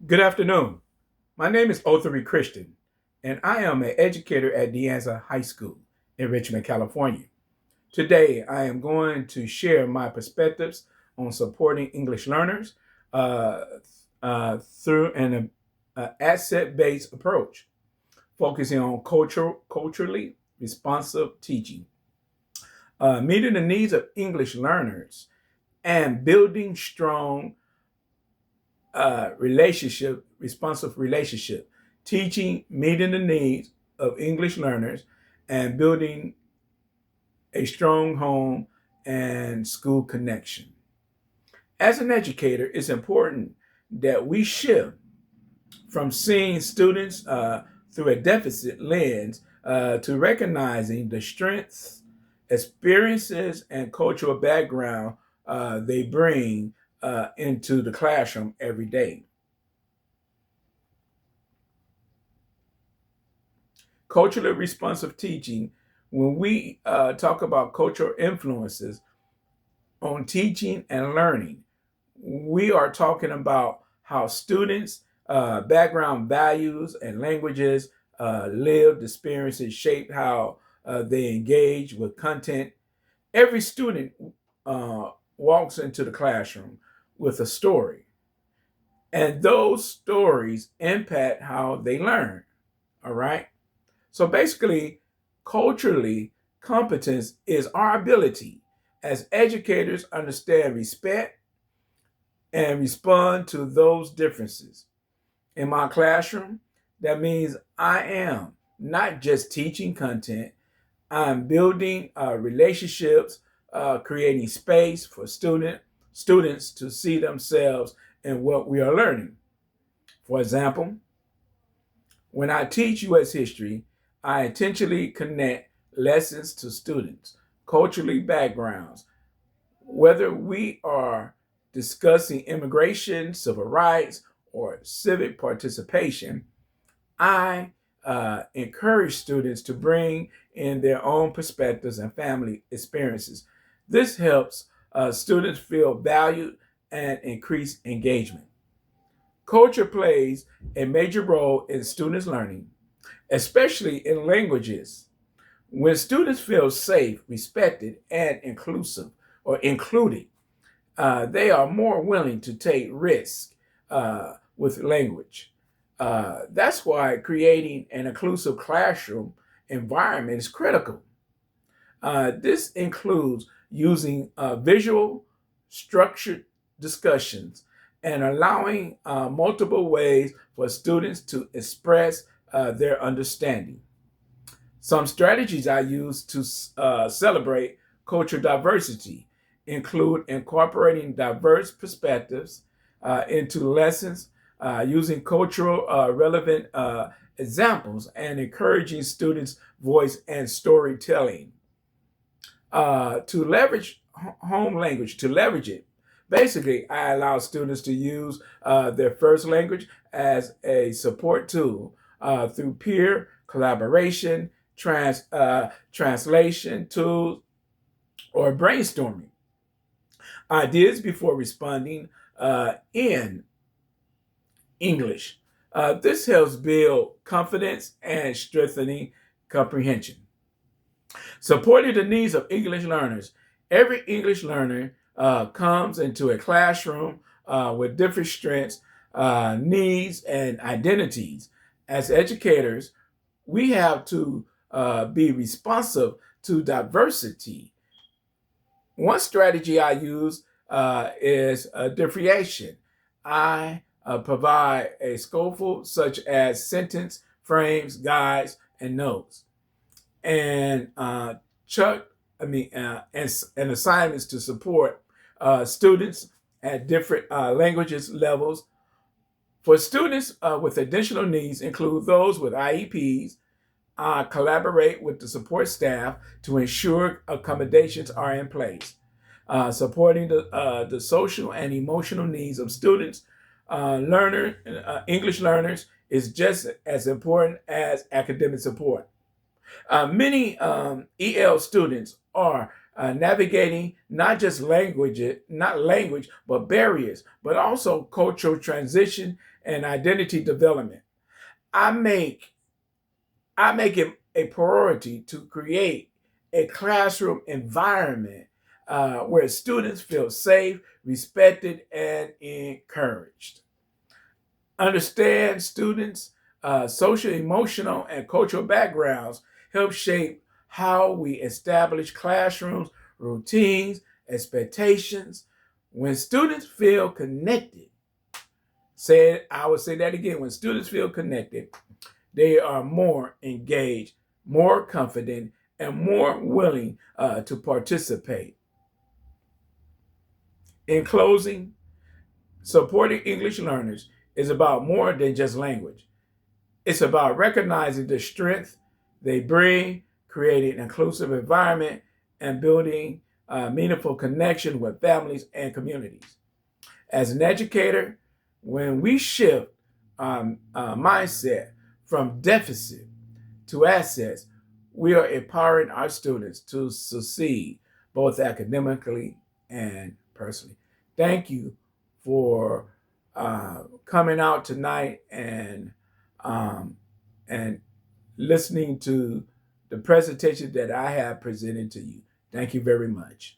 Good afternoon. My name is Othary Christian, and I am an educator at De Anza High School in Richmond, California. Today, I am going to share my perspectives on supporting English learners uh, through an asset-based approach, focusing on culturally responsive teaching, meeting the needs of English learners, and building strong responsive relationship, teaching, meeting the needs of English learners, and building a strong home and school connection. As an educator, it's important that we shift from seeing students through a deficit lens to recognizing the strengths, experiences, and cultural background they bring into the classroom every day. Culturally responsive teaching, when we talk about cultural influences on teaching and learning, we are talking about how students, background values and languages, lived experiences shape how they engage with content. Every student uh, walks into the classroom with a story, and those stories impact how they learn. All right. So basically, culturally, competence is our ability as educators understand respect and respond to those differences. In my classroom, that means I am not just teaching content, I'm building relationships, creating space for students to see themselves in what we are learning. For example, when I teach U.S. history, I intentionally connect lessons to students, culturally backgrounds, whether we are discussing immigration, civil rights, or civic participation. I encourage students to bring in their own perspectives and family experiences. This helps students feel valued and increase engagement. Culture plays a major role in students' learning, especially in languages. When students feel safe, respected, and inclusive or included, they are more willing to take risks with language. That's why creating an inclusive classroom environment is critical. This includes using visual, structured discussions and allowing multiple ways for students to express their understanding. Some strategies I use to celebrate cultural diversity include incorporating diverse perspectives into lessons, using cultural relevant examples, and encouraging students' voice and storytelling. To leverage home language, to leverage it, basically, I allow students to use their first language as a support tool through peer collaboration, translation tools, or brainstorming ideas before responding in English. This helps build confidence and strengthening comprehension. Supporting the needs of English learners. Every English learner comes into a classroom with different strengths, needs, and identities. As educators, we have to be responsive to diversity. One strategy I use is differentiation. I provide a scaffold such as sentence, frames, guides, and notes, and Chuck, and assignments to support students at different languages levels. For students with additional needs, include those with IEPs, collaborate with the support staff to ensure accommodations are in place. Supporting the social and emotional needs of students, English learners is just as important as academic support. Many EL students are navigating not just language, but barriers, but also cultural transition and identity development. I make it a priority to create a classroom environment where students feel safe, respected, and encouraged. Understand students' social, emotional, and cultural backgrounds help shape how we establish classrooms, routines, expectations. When students feel connected, I would say that again, when students feel connected, they are more engaged, more confident, and more willing to participate. In closing, supporting English learners is about more than just language. It's about recognizing the strength they bring, creating an inclusive environment, and building meaningful connection with families and communities. As an educator, when we shift mindset from deficit to assets, we are empowering our students to succeed both academically and personally. Thank you for coming out tonight um, and listening to the presentation that I have presented to you. Thank you very much.